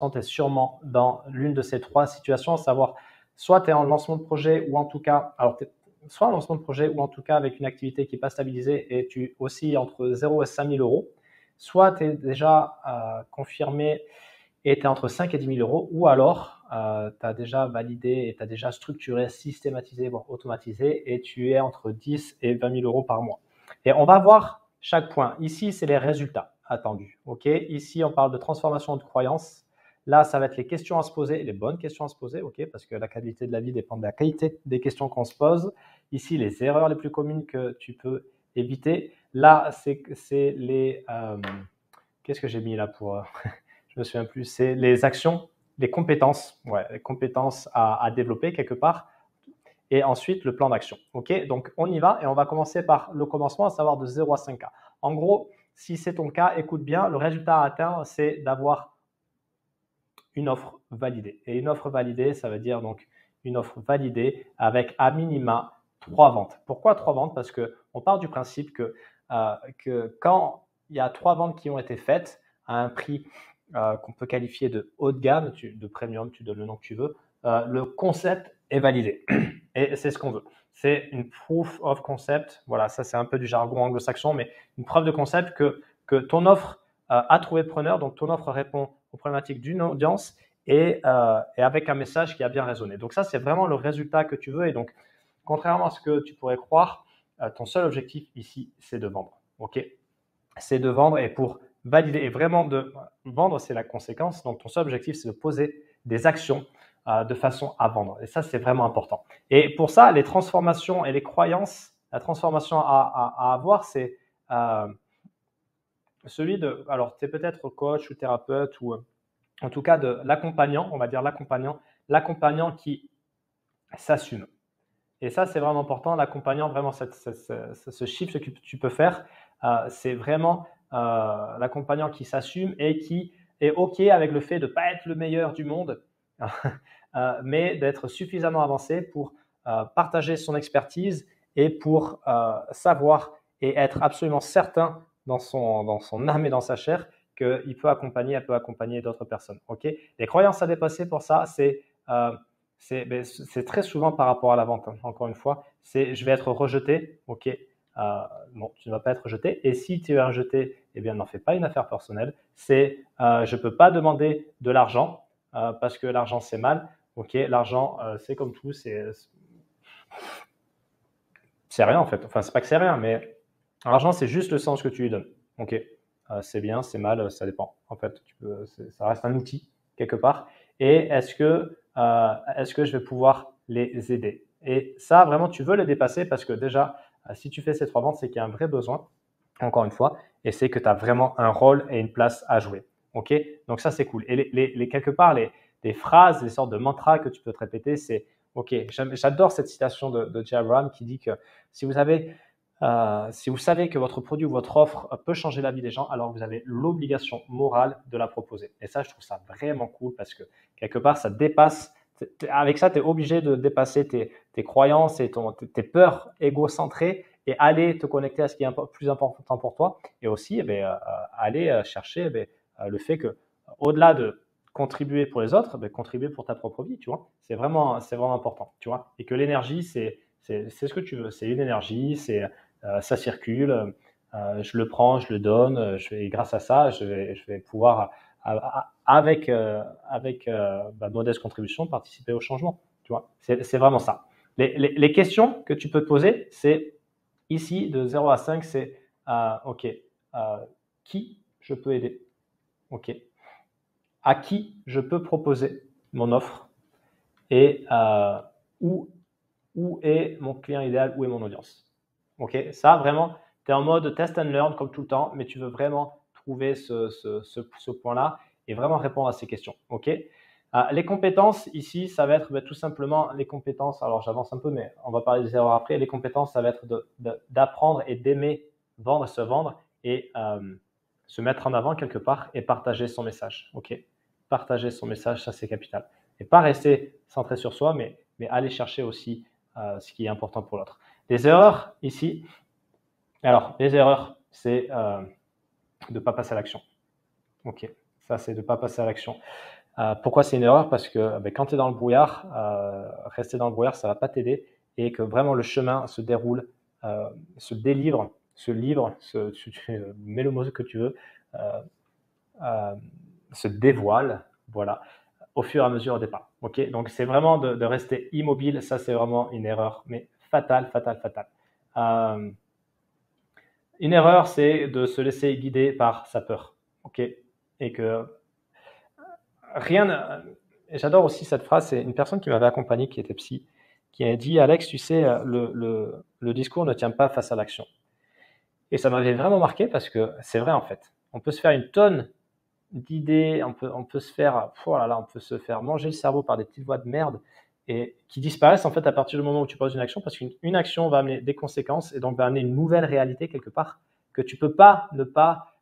tu es sûrement dans l'une de ces trois situations, à savoir soit tu es en lancement de projet ou en tout cas, soit en lancement de projet ou en tout cas avec une activité qui n'est pas stabilisée et tu oscilles entre 0 et 5 000 euros, soit tu es déjà confirmé et tu es entre 5 et 10 000 euros, ou alors tu as déjà validé et tu as déjà structuré, systématisé, voire automatisé et tu es entre 10 et 20 000 euros par mois. Et on va voir chaque point. Ici, c'est les résultats attendus. Okay, ici, on parle de transformation de croyances. Là, ça va être les questions à se poser, les bonnes questions à se poser, okay, parce que la qualité de la vie dépend de la qualité des questions qu'on se pose. Ici, les erreurs les plus communes que tu peux éviter. Là, c'est les… qu'est-ce que j'ai mis là pour… je me souviens plus, c'est les actions, les compétences, les compétences à développer quelque part, et ensuite le plan d'action. Ok, donc on y va et on va commencer par le commencement, à savoir de 0 à 5 cas. En gros, si c'est ton cas, écoute bien, le résultat à atteindre, c'est d'avoir une offre validée. Et une offre validée, ça veut dire donc une offre validée avec à minima 3 ventes. Pourquoi 3 ventes? Parce qu'on part du principe que quand il y a 3 ventes qui ont été faites à un prix qu'on peut qualifier de haut de gamme, de premium, tu donnes le nom que tu veux, le concept est validé. Et c'est ce qu'on veut. C'est une proof of concept. Voilà, ça c'est un peu du jargon anglo-saxon, mais une preuve de concept que ton offre a trouvé preneur, donc ton offre répond aux problématiques d'une audience et avec un message qui a bien résonné. Donc ça, c'est vraiment le résultat que tu veux. Et donc, contrairement à ce que tu pourrais croire, ton seul objectif ici, c'est de vendre. Ok, c'est de vendre, et pour valider et vraiment de vendre, c'est la conséquence. Donc, ton seul objectif, c'est de poser des actions de façon à vendre. Et ça, c'est vraiment important. Et pour ça, les transformations et les croyances, la transformation à avoir, c'est celui de… Alors, tu es peut-être coach ou thérapeute ou en tout cas de l'accompagnant, on va dire l'accompagnant qui s'assume. Et ça, c'est vraiment important. L'accompagnant, vraiment, ce chiffre que tu peux faire, c'est vraiment l'accompagnant qui s'assume et qui est OK avec le fait de ne pas être le meilleur du monde, mais d'être suffisamment avancé pour partager son expertise et pour savoir et être absolument certain dans son âme et dans sa chair qu'il peut accompagner, elle peut accompagner d'autres personnes. Okay, les croyances à dépasser pour ça, c'est très souvent par rapport à la vente. Hein. Encore une fois, c'est je vais être rejeté. Ok, non, tu ne vas pas être rejeté. Et si tu es rejeté, eh bien, n'en fais pas une affaire personnelle. C'est je ne peux pas demander de l'argent parce que l'argent c'est mal. Ok, l'argent c'est comme tout, c'est rien en fait. Enfin, c'est pas que c'est rien, mais l'argent c'est juste le sens que tu lui donnes. Ok, c'est bien, c'est mal, ça dépend. En fait, ça reste un outil quelque part. Et est-ce que je vais pouvoir les aider? Et ça, vraiment, tu veux les dépasser parce que déjà, si tu fais ces 3 ventes, c'est qu'il y a un vrai besoin, encore une fois, et c'est que tu as vraiment un rôle et une place à jouer. Ok, donc ça, c'est cool. Et quelque part, les phrases, les sortes de mantras que tu peux te répéter, c'est ok. J'adore cette citation de Jay Abraham qui dit que si vous savez que votre produit ou votre offre peut changer la vie des gens, alors vous avez l'obligation morale de la proposer. Et ça, je trouve ça vraiment cool parce que quelque part, ça dépasse. Avec ça, tu es obligé de dépasser tes croyances et tes peurs égocentrées et aller te connecter à ce qui est plus important pour toi. Et aussi, aller chercher le fait que, au-delà de contribuer pour les autres, contribuer pour ta propre vie, tu vois. C'est vraiment important, tu vois. Et que l'énergie, c'est ce que tu veux. C'est une énergie, ça circule, je le prends, je le donne, et grâce à ça, je vais pouvoir, avec modeste contribution, participer au changement. Tu vois, c'est vraiment ça. Les questions que tu peux te poser, c'est ici, de 0 à 5, c'est OK, qui je peux aider? OK. À qui je peux proposer mon offre? Et où est mon client idéal? Où est mon audience? Ok, ça vraiment, tu es en mode test and learn comme tout le temps, mais tu veux vraiment trouver ce point-là et vraiment répondre à ces questions. Ok, les compétences ici, ça va être tout simplement les compétences. Alors j'avance un peu, mais on va parler des erreurs après. Les compétences, ça va être d'apprendre et d'aimer vendre et se vendre et se mettre en avant quelque part et partager son message. Ok, partager son message, ça c'est capital. Et pas rester centré sur soi, mais aller chercher aussi ce qui est important pour l'autre. Les erreurs ici, alors les erreurs, c'est de ne pas passer à l'action. Ok, ça c'est de ne pas passer à l'action. Pourquoi c'est une erreur? Parce que quand tu es dans le brouillard, rester dans le brouillard, ça ne va pas t'aider et que vraiment le chemin se déroule, se délivre, se livre, tu mets le mot que tu veux, euh, se dévoile, voilà, au fur et à mesure au départ. Ok, donc c'est vraiment de rester immobile. Ça, c'est vraiment une erreur, mais fatale, fatale, fatale. Une erreur, c'est de se laisser guider par sa peur. Ok, et que rien. J'adore aussi cette phrase. C'est une personne qui m'avait accompagné, qui était psy, qui a dit: Alex, tu sais, le discours ne tient pas face à l'action. Et ça m'avait vraiment marqué parce que c'est vrai en fait. On peut se faire une tonne d'idées, on peut se faire, oh là là, on peut se faire manger le cerveau par des petites voix de merde et qui disparaissent en fait à partir du moment où tu poses une action, parce qu'une action va amener des conséquences et donc va amener une nouvelle réalité quelque part que tu peux pas ne pas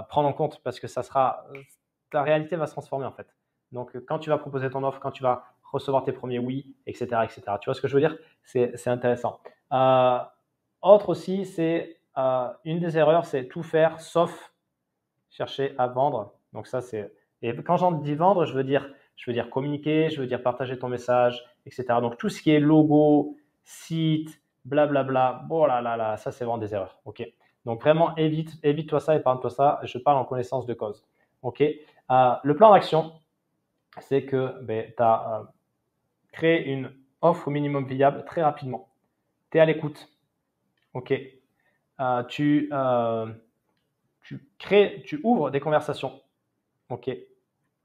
prendre en compte parce que ta réalité va se transformer en fait. Donc quand tu vas proposer ton offre, quand tu vas recevoir tes premiers oui, etc., etc. Tu vois ce que je veux dire? C'est intéressant. Autre aussi, c'est une des erreurs, c'est tout faire sauf chercher à vendre. Donc ça, c'est. Et quand j'en dis vendre, je veux dire communiquer, je veux dire partager ton message, etc. Donc tout ce qui est logo, site, blablabla, bon là là là, ça c'est vraiment des erreurs. Ok. Donc vraiment évite-toi ça, épargne-toi ça. Je parle en connaissance de cause. Ok. Le plan d'action, c'est que tu as créé une offre au minimum viable très rapidement. Tu es à l'écoute. Ok. Tu ouvres des conversations. Ok,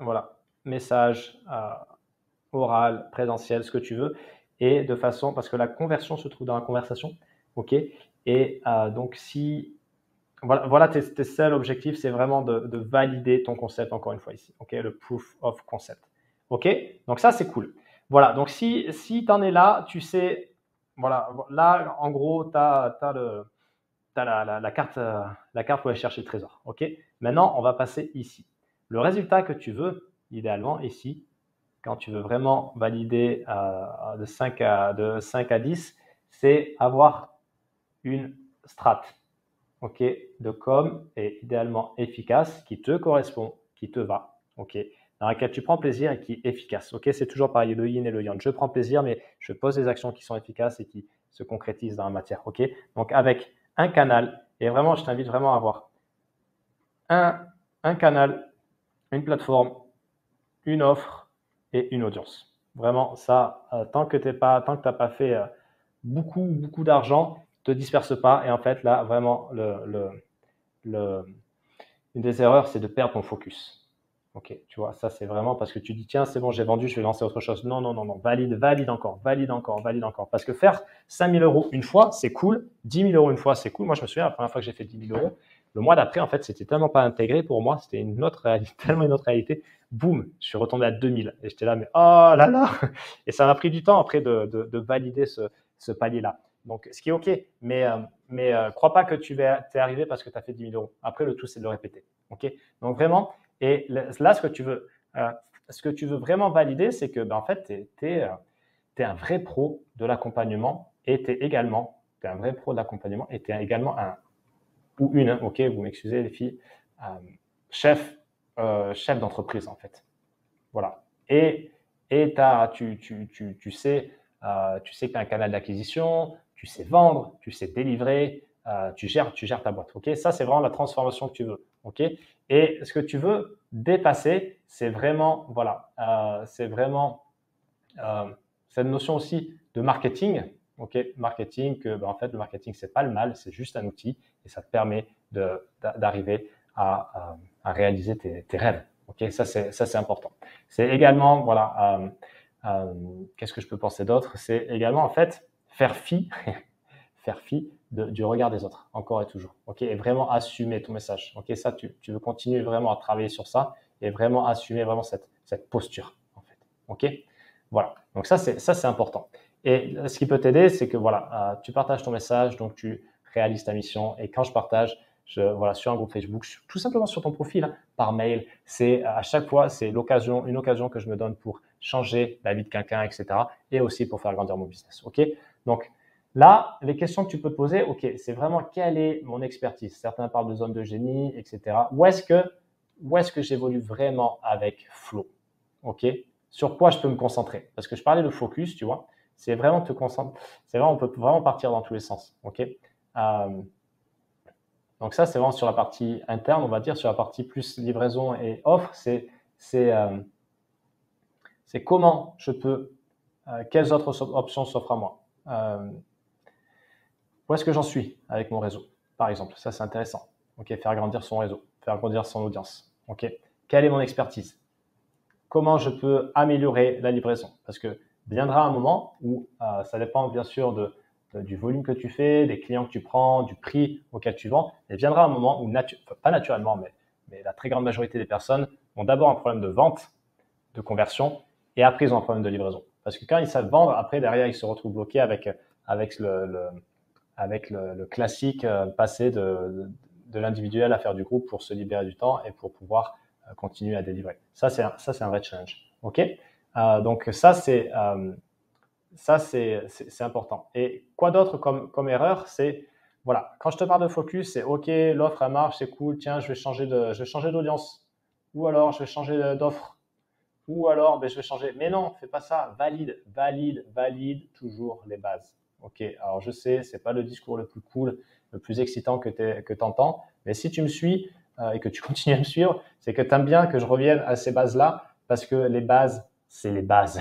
voilà, message oral, présentiel, ce que tu veux, et de façon, parce que la conversion se trouve dans la conversation, ok, et donc si, voilà tes seuls objectifs, c'est vraiment de valider ton concept, encore une fois ici, ok, le proof of concept, ok, donc ça c'est cool. Voilà, donc si tu en es là, tu sais, voilà, là en gros, tu as la carte pour aller chercher le trésor. Ok. Maintenant, on va passer ici. Le résultat que tu veux, idéalement, ici, quand tu veux vraiment valider de 5 à 10, c'est avoir une strat, ok, de com et idéalement efficace, qui te correspond, qui te va, ok, dans laquelle tu prends plaisir et qui est efficace. Ok, c'est toujours pareil, le yin et le yang. Je prends plaisir, mais je pose des actions qui sont efficaces et qui se concrétisent dans la matière. Ok, donc avec un canal, et vraiment, je t'invite vraiment à avoir un canal, une plateforme, une offre et une audience. Vraiment, ça, tant que tu n'as pas fait beaucoup d'argent, te disperse pas. Et en fait, là, vraiment, une des erreurs, c'est de perdre ton focus. Ok, tu vois, ça c'est vraiment parce que tu dis tiens, c'est bon, j'ai vendu, je vais lancer autre chose. Non, non, non, non, valide encore, valide encore, valide encore. Parce que faire 5 000 euros une fois, c'est cool. 10 000 euros une fois, c'est cool. Moi, je me souviens, la première fois que j'ai fait 10 000 euros, le mois d'après, en fait, c'était tellement pas intégré pour moi, c'était une autre réalité, tellement une autre réalité. Boum, je suis retombé à 2000. Et j'étais là, mais oh là là. Et ça m'a pris du temps après de valider ce palier-là. Donc, ce qui est OK, mais crois pas que t'es arrivé parce que tu as fait 10 000 euros. Après, le tout, c'est de le répéter. OK. Donc, vraiment, et là, ce que tu veux vraiment valider, c'est que, en fait, tu es un vrai pro de l'accompagnement et tu es un vrai pro de l'accompagnement et tu es également un, ou une, ok, vous m'excusez les filles, chef d'entreprise en fait. Voilà. Et tu sais que tu as un canal d'acquisition, tu sais vendre, tu sais délivrer, tu gères ta boîte. Ok, ça c'est vraiment la transformation que tu veux. Ok, et ce que tu veux dépasser, c'est vraiment cette notion aussi de marketing. Ok, marketing que en fait le marketing c'est pas le mal, c'est juste un outil et ça te permet d'arriver à réaliser tes rêves. Ok, ça c'est important. C'est également qu'est-ce que je peux penser d'autre? C'est également en fait faire fi du regard des autres, encore et toujours. Ok, et vraiment assumer ton message. Ok, ça tu veux continuer vraiment à travailler sur ça et vraiment assumer vraiment cette posture en fait. Ok, voilà. Donc ça c'est important. Et ce qui peut t'aider, c'est que voilà, tu partages ton message, donc tu réalises ta mission. Et quand je partage, sur un groupe Facebook, tout simplement sur ton profil, hein, par mail, c'est à chaque fois, c'est une occasion que je me donne pour changer la vie de quelqu'un, etc. Et aussi pour faire grandir mon business. Ok. Donc là, les questions que tu peux te poser, ok, c'est vraiment quelle est mon expertise. Certains parlent de zone de génie, etc. Où est-ce que j'évolue vraiment avec flow? OK? Sur quoi je peux me concentrer? Parce que je parlais de focus, tu vois? C'est vraiment te concentrer. C'est vraiment, on peut vraiment partir dans tous les sens. OK? Donc ça, c'est vraiment sur la partie interne, on va dire. Sur la partie plus livraison et offre, c'est comment je peux, quelles autres options s'offrent à moi. Où est-ce que j'en suis avec mon réseau, par exemple? Ça, c'est intéressant. OK, faire grandir son réseau, faire grandir son audience. OK, quelle est mon expertise? Comment je peux améliorer la livraison? Parce que viendra un moment où ça dépend bien sûr du volume que tu fais, des clients que tu prends, du prix auquel tu vends. Et viendra un moment où, pas naturellement, mais la très grande majorité des personnes ont d'abord un problème de vente, de conversion, et après ils ont un problème de livraison. Parce que quand ils savent vendre, après derrière ils se retrouvent bloqués avec le classique passé de l'individuel à faire du groupe pour se libérer du temps et pour pouvoir continuer à délivrer. Ça, c'est un vrai challenge. OK? Donc, ça, c'est important. Et quoi d'autre comme erreur? C'est, voilà, quand je te parle de focus, c'est OK, l'offre, elle marche, c'est cool, tiens, je vais changer d'audience. Ou alors, je vais changer d'offre. Ou alors, ben, je vais changer. Mais non, fais pas ça. Valide toujours les bases. OK, alors je sais, c'est pas le discours le plus cool, le plus excitant que tu entends, mais si tu me suis et que tu continues à me suivre, c'est que tu aimes bien que je revienne à ces bases-là, parce que les bases, c'est les bases.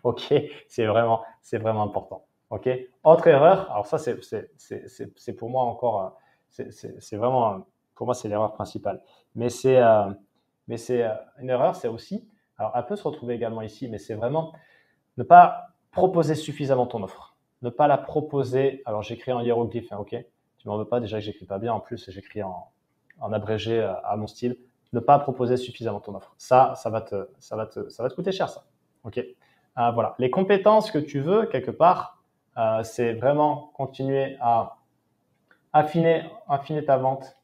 OK, c'est vraiment important. OK, autre erreur, alors ça, c'est pour moi encore, c'est vraiment, pour moi, c'est l'erreur principale. Mais c'est une erreur, c'est aussi, alors elle peut se retrouver également ici, mais c'est vraiment ne pas proposer suffisamment ton offre. Ne pas la proposer. Alors j'écris en hiéroglyphe, hein, ok? Tu m'en veux pas, déjà que j'écris pas bien, en plus j'écris en abrégé à mon style. Ne pas proposer suffisamment ton offre. Ça va te coûter cher, ça. Ok? Voilà. Les compétences que tu veux, quelque part, c'est vraiment continuer à affiner ta vente,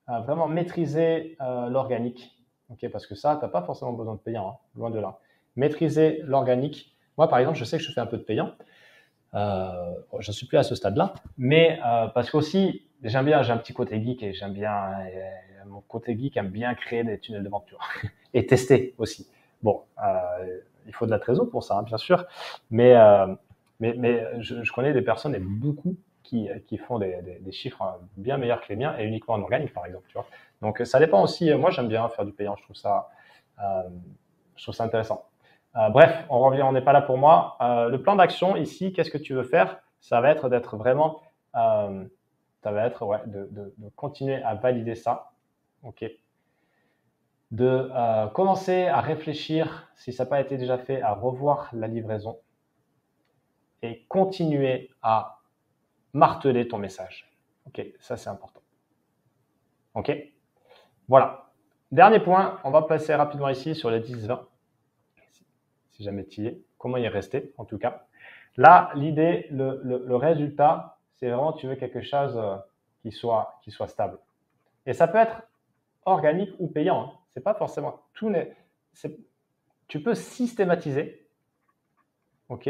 vraiment maîtriser l'organique. Ok, parce que ça, tu n'as pas forcément besoin de payant, hein, loin de là. Maîtriser l'organique. Moi, par exemple, je sais que je fais un peu de payant. Je ne suis plus à ce stade-là, mais parce qu'aussi, j'ai un petit côté geek et j'aime bien, mon côté geek aime bien créer des tunnels de vente, tu vois, et tester aussi. Bon, il faut de la trésor pour ça, hein, bien sûr, mais je connais des personnes et beaucoup qui font des chiffres bien meilleurs que les miens et uniquement en organique, par exemple, tu vois. Donc ça dépend aussi. Moi, j'aime bien faire du payant. Je trouve ça intéressant. Bref, on revient. On n'est pas là pour moi. Le plan d'action ici, qu'est-ce que tu veux faire? Ça va être d'être vraiment, ça va être de continuer à valider ça. Ok. De commencer à réfléchir, si ça n'a pas été déjà fait, à revoir la livraison et continuer à marteler ton message. Ok, ça c'est important. Ok, voilà. Dernier point, on va passer rapidement ici sur les 10-20. Si jamais tu y es, comment y rester en tout cas. Là, l'idée, le résultat, c'est vraiment tu veux quelque chose qui soit stable. Et ça peut être organique ou payant. Hein. C'est pas forcément tout. Tu peux systématiser, ok,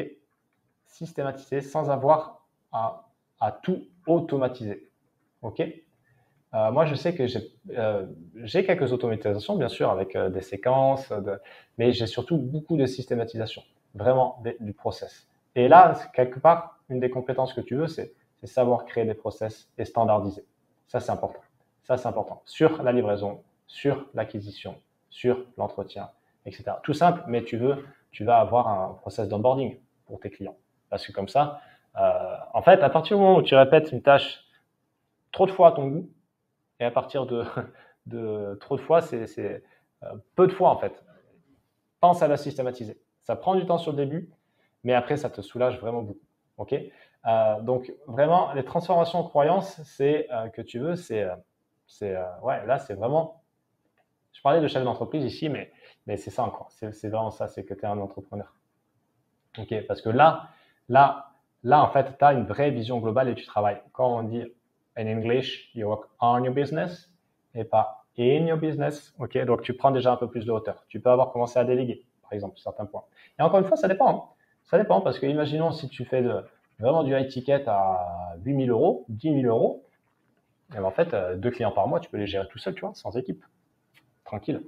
systématiser sans avoir à tout automatiser, ok. Moi, je sais que j'ai quelques automatisations, bien sûr, avec des séquences, mais j'ai surtout beaucoup de systématisation, vraiment du process. Et là, quelque part, une des compétences que tu veux, c'est savoir créer des process et standardiser. Ça, c'est important. Ça, c'est important. Sur la livraison, sur l'acquisition, sur l'entretien, etc. Tout simple, mais tu vas avoir un process d'onboarding pour tes clients. Parce que comme ça, en fait, à partir du moment où tu répètes une tâche trop de fois à ton goût, et à partir de trop de fois, c'est peu de fois en fait. Pense à la systématiser. Ça prend du temps sur le début, mais après, ça te soulage vraiment beaucoup. Ok. Donc vraiment, les transformations en croyances, c'est que tu veux, ouais, là, c'est vraiment. Je parlais de chef d'entreprise ici, mais c'est ça encore. C'est vraiment ça, c'est que tu es un entrepreneur. Ok, parce que là, en fait, tu as une vraie vision globale et tu travailles. Quand on dit in English, you work on your business et pas in your business. Ok, donc tu prends déjà un peu plus de hauteur. Tu peux avoir commencé à déléguer, par exemple, certains points. Et encore une fois, ça dépend. Hein. Ça dépend parce que imaginons si tu fais vraiment du high ticket à 8 000 euros, 10 000 euros, et ben en fait, 2 clients par mois, tu peux les gérer tout seul, tu vois, sans équipe. Tranquille.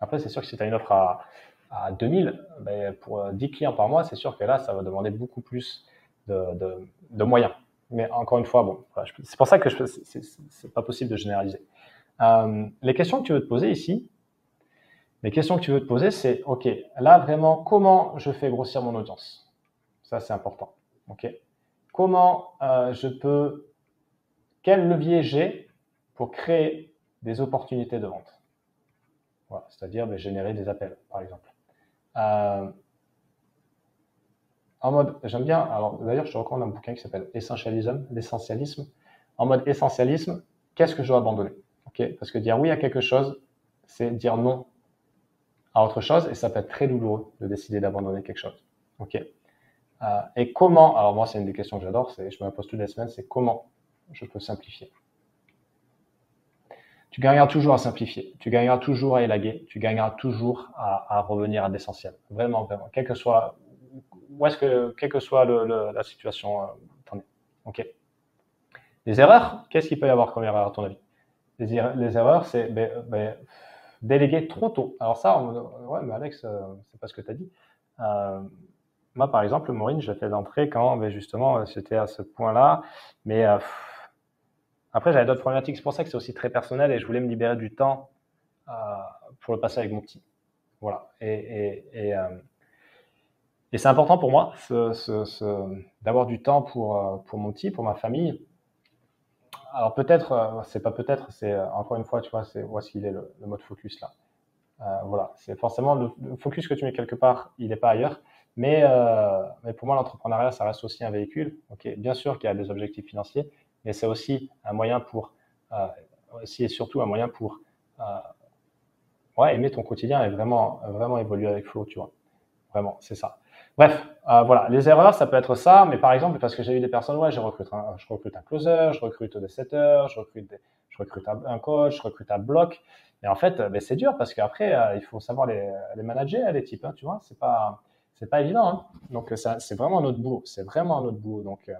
Après, c'est sûr que si tu as une offre à 2000, ben, pour 10 clients par mois, c'est sûr que là, ça va demander beaucoup plus de moyens. Mais encore une fois, bon, voilà, c'est pour ça que c'est pas possible de généraliser. Les questions que tu veux te poser ici, c'est, OK, là, vraiment, comment je fais grossir mon audience? Ça, c'est important. OK. Comment quel levier j'ai pour créer des opportunités de vente? Voilà, c'est-à-dire générer des appels, par exemple. En mode, j'aime bien, alors d'ailleurs, je te recommande un bouquin qui s'appelle l'essentialisme. En mode essentialisme, qu'est-ce que je dois abandonner? Okay, parce que dire oui à quelque chose, c'est dire non à autre chose, et ça peut être très douloureux de décider d'abandonner quelque chose. Okay. Et comment, alors moi, c'est une des questions que j'adore, je me la pose toutes les semaines, c'est comment je peux simplifier. Tu gagneras toujours à simplifier, tu gagneras toujours à élaguer, tu gagneras toujours à revenir à l'essentiel. Vraiment, vraiment. Quelle que soit la situation, t'en es. OK. Les erreurs, qu'est-ce qu'il peut y avoir comme erreur à ton avis? Les erreurs, c'est déléguer trop tôt. Alors ça, ouais, mais Alex, c'est pas ce que tu as dit. Moi, par exemple, Maureen, je l'ai fait d'entrée quand justement c'était à ce point-là. Mais après, j'avais d'autres problématiques. C'est pour ça que c'est aussi très personnel et je voulais me libérer du temps pour le passer avec mon petit. Voilà. Et c'est important pour moi d'avoir du temps pour mon petit, pour ma famille. Alors peut-être, c'est pas peut-être, c'est encore une fois, tu vois, voici il est le mode focus là. Voilà, c'est forcément le focus que tu mets quelque part, il n'est pas ailleurs. Mais pour moi, l'entrepreneuriat, ça reste aussi un véhicule. Okay, bien sûr qu'il y a des objectifs financiers, mais c'est aussi un moyen pour, aussi et surtout un moyen pour aimer ton quotidien et vraiment, vraiment évoluer avec flow, tu vois. Vraiment, c'est ça. Bref, voilà, les erreurs, ça peut être ça, mais par exemple, parce que j'ai eu des personnes, ouais, je recrute un closer, je recrute des setters, je recrute un coach, je recrute un bloc. Et en fait, c'est dur parce qu'après, il faut savoir les manager, les types, hein, tu vois, c'est pas évident. Hein. Donc, c'est vraiment un autre boulot. C'est vraiment un autre boulot. Donc,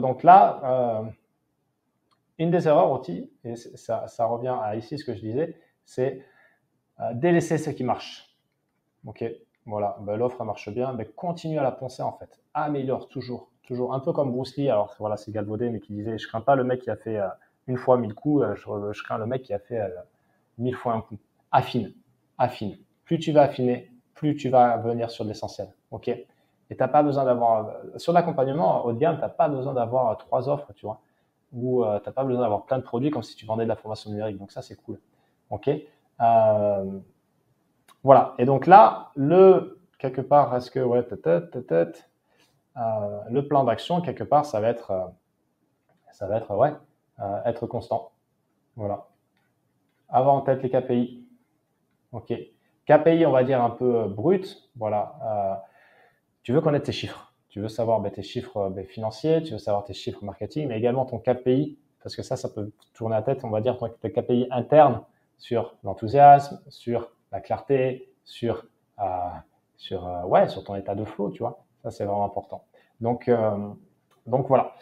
donc là, une des erreurs aussi, et ça revient à ici ce que je disais, c'est délaisser ce qui marche. Ok, voilà, l'offre marche bien, continue à la poncer en fait, améliore toujours, un peu comme Bruce Lee, alors voilà, c'est galvaudé, mais qui disait, je crains pas le mec qui a fait une fois 1000 coups, je crains le mec qui a fait 1000 fois un coup. Affine. Plus tu vas affiner, plus tu vas venir sur l'essentiel, ok. Et t'as pas besoin d'avoir, sur l'accompagnement haut de gamme, t'as pas besoin d'avoir 3 offres, tu vois, ou t'as pas besoin d'avoir plein de produits comme si tu vendais de la formation numérique, donc ça c'est cool, ok. Voilà. Et donc là, quelque part, est-ce que, ouais, peut-être, le plan d'action, quelque part, ça va être, ouais, être constant. Voilà. Avoir en tête les KPI. OK. KPI, on va dire un peu brut. Voilà. Tu veux connaître tes chiffres. Tu veux savoir tes chiffres financiers, tu veux savoir tes chiffres marketing, mais également ton KPI, parce que ça peut tourner la tête, on va dire, ton KPI interne sur l'enthousiasme, sur la clarté, sur ton état de flow, tu vois. Ça, c'est vraiment important. Donc voilà.